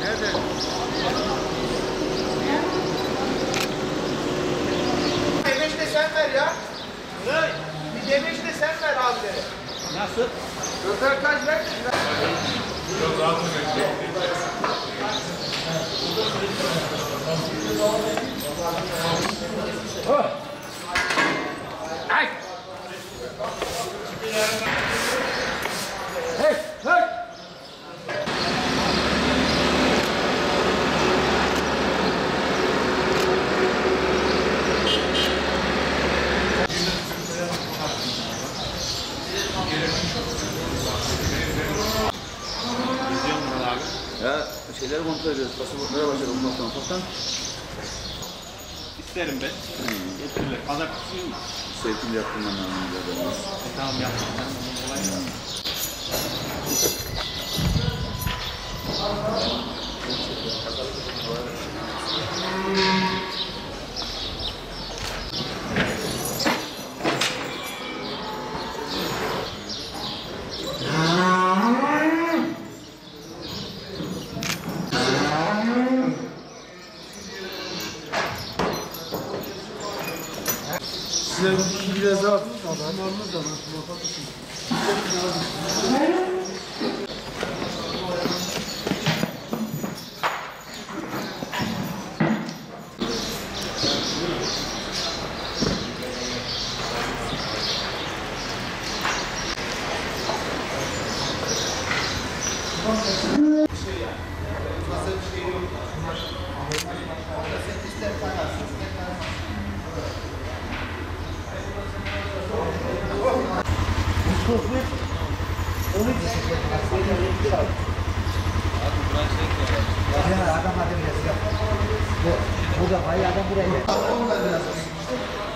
Nerede? Demeç de sen ver ya. Ne? Bir demeç de sen ver abilere. Nasıl? Röportaj ver. Yok rahat mı? Ay! Hey! Hey! Ya şeyleri kontrol ediyoruz. Pasaportlara başladık ufaktan. İsterim ben. Getirirler. Pazartesi mi? Sevkili yaptığından anlayacağız. Tamam yaptım. Kolay gelsin. Size biraz daha adamlarımız da var.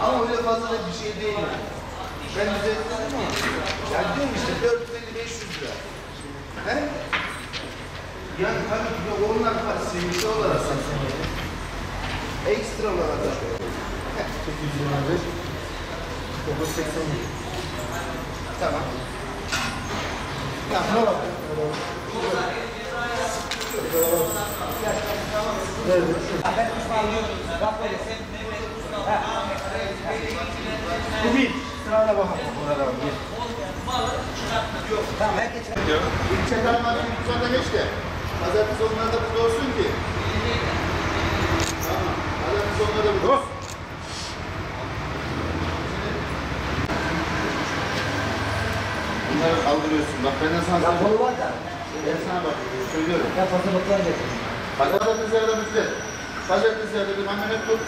Ama öyle fazla da bir şey değil yani. Ben düzelttim ama ya diyorum işte 450-500 lira. He? Yani tabii ki de onlar parası olarak satın. Ekstra olarak da. 825 980. Tamam. Tamam. Bu bir. Sırayla bakalım. Tamam, herkes. İlçe darmadağın müsaade geç de. Pazartesi onlarda burada olsun ki. Tamam. Pazartesi onlarda burada olsun. Bunları kaldırıyorsun. Bak ben de sana Rapor var da. ben sana bak söylüyorum. Ya pasaportlar getir. Pazartesi ya da müddet. Pazartesi ya da bir emanet tut.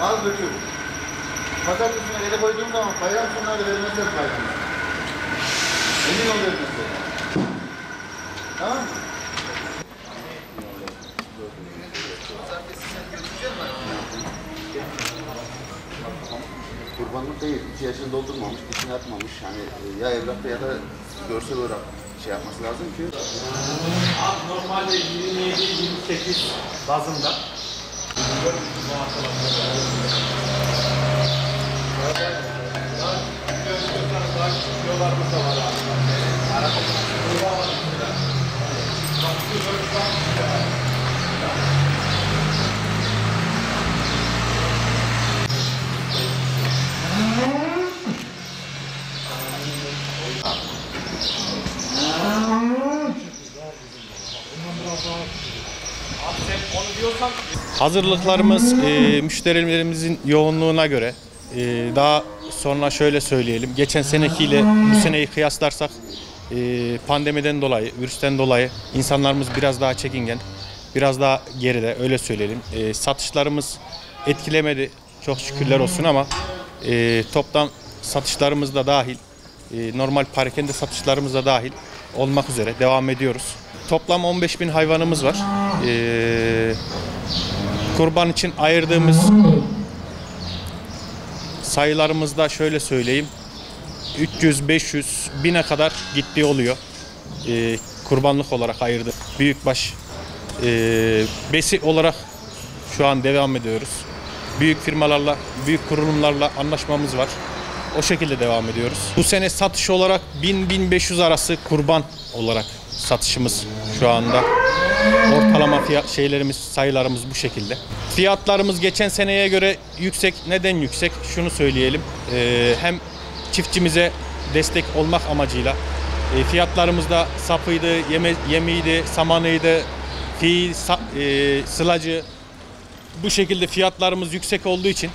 Al götür. Pazartesine ele koyduğum zaman bayram sonları vermezler kaydını. Emin ol vermezler. Tamam mı? Kurbanlık değil, 2 yaşını doldurmamış, dişini atmamış. Hani ya evrakta ya da görsel olarak şey yapması lazım ki. Abi normalde 27-28 bazında. Yollarımız da var abi. Hazırlıklarımız müşterilerimizin yoğunluğuna göre daha sonra şöyle söyleyelim. Geçen senekiyle bu seneyi kıyaslarsak pandemiden dolayı, virüsten dolayı insanlarımız biraz daha çekingen, biraz daha geride öyle söyleyelim. Satışlarımız etkilemedi çok şükürler olsun ama toptan satışlarımız da dahil, normal parakende satışlarımız da dahil olmak üzere devam ediyoruz. Toplam 15.000 hayvanımız var. Kurban için ayırdığımız sayılarımızda şöyle söyleyeyim. 300, 500, 1000'e kadar gittiği oluyor. Kurbanlık olarak ayırdı. Büyükbaş besi olarak şu an devam ediyoruz. Büyük firmalarla, büyük kurulumlarla anlaşmamız var. O şekilde devam ediyoruz. Bu sene satış olarak 1000-1500 arası kurban olarak satışımız şu anda. Ortalama sayılarımız bu şekilde. Fiyatlarımız geçen seneye göre yüksek. Neden yüksek? Şunu söyleyelim. Hem çiftçimize destek olmak amacıyla fiyatlarımızda sapıydı, yemiydi, samanıydı, sılacı, bu şekilde fiyatlarımız yüksek olduğu için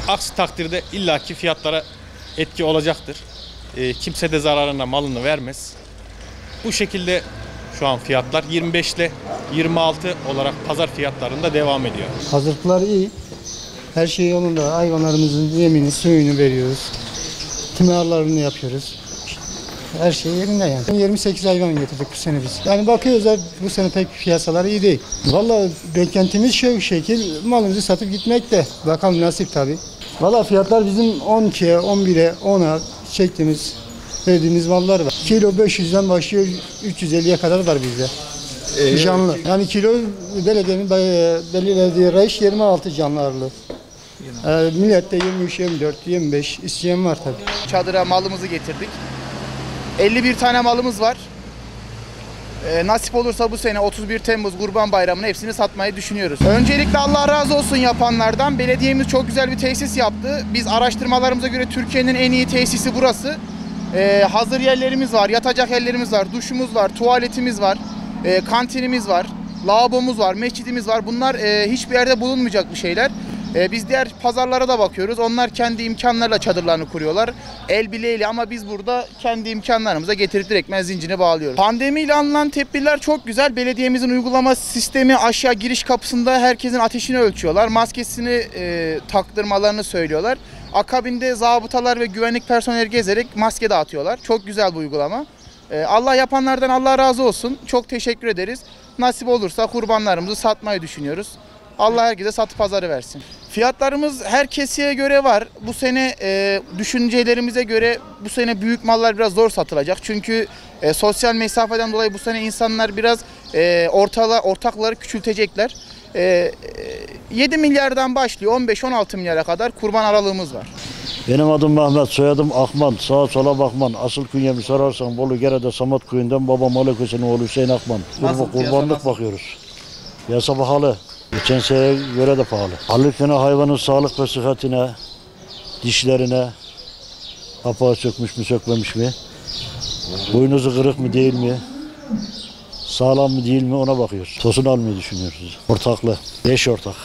aksi takdirde illaki fiyatlara etki olacaktır. Kimse de zararına malını vermez. Bu şekilde şu an fiyatlar 25 ile 26 olarak pazar fiyatlarında devam ediyor. Hazırlıklar iyi. Her şey yolunda. Hayvanlarımızın yemini, suyunu veriyoruz. Tımarlarını yapıyoruz. Her şey yerinde yani. 28 hayvan getirdik bu sene biz. Yani bakıyoruz da bu sene pek piyasalar iyi değil. Vallahi beklentimiz şu şekil, malımızı satıp gitmek de. Bakalım nasip tabii. Vallahi fiyatlar bizim 12'ye, 11'e, 10'a çektiğimiz, verdiğimiz mallar var. Kilo 500'den başlıyor, 350'ye kadar var bizde. Canlı. Yani kilo belediyenin belirlediği reş 26 canlı ağırlığı. Millette 23, 24, 25 isteyen var tabii. Çadıra malımızı getirdik. 51 tane malımız var. Nasip olursa bu sene 31 Temmuz Kurban Bayramı'nın hepsini satmayı düşünüyoruz. Öncelikle Allah razı olsun yapanlardan. Belediyemiz çok güzel bir tesis yaptı. Biz araştırmalarımıza göre Türkiye'nin en iyi tesisi burası. Hazır yerlerimiz var, yatacak yerlerimiz var, duşumuz var, tuvaletimiz var, kantinimiz var, lavabomuz var, mescidimiz var. Bunlar hiçbir yerde bulunmayacak bir şeyler. Biz diğer pazarlara da bakıyoruz. Onlar kendi imkanlarla çadırlarını kuruyorlar. El bileğiyle, ama biz burada kendi imkanlarımıza getirip direktmen zincirine bağlıyoruz. Pandemiyle alınan tedbirler çok güzel. Belediyemizin uygulama sistemi, aşağı giriş kapısında herkesin ateşini ölçüyorlar. Maskesini taktırmalarını söylüyorlar. Akabinde zabıtalar ve güvenlik personeli gezerek maske dağıtıyorlar. Çok güzel bu uygulama. Allah yapanlardan Allah razı olsun. Çok teşekkür ederiz. Nasip olursa kurbanlarımızı satmayı düşünüyoruz. Allah herkese satı pazarı versin. Fiyatlarımız her keseye göre var. Bu sene düşüncelerimize göre bu sene büyük mallar biraz zor satılacak. Çünkü sosyal mesafeden dolayı bu sene insanlar biraz ortakları küçültecekler. 7 milyardan başlıyor 15-16 milyara kadar kurban aralığımız var. Benim adım Mehmet, soyadım Akman, sağa sola bakman. Asıl künyemi sorarsan Bolu Gere'de Samat köyünden babam Aleküse'nin oğlu Hüseyin Akman. Kurbanlık bakıyoruz. Piyasa pahalı. Geçen seneye göre de pahalı. Alırken hayvanın sağlık ve sıhhatine, dişlerine, kapağı sökmüş mü sökmemiş mi, boynuzu kırık mı değil mi, sağlam mı değil mi ona bakıyoruz. Tosunu almayı düşünüyoruz. Ortaklı, 5 ortak.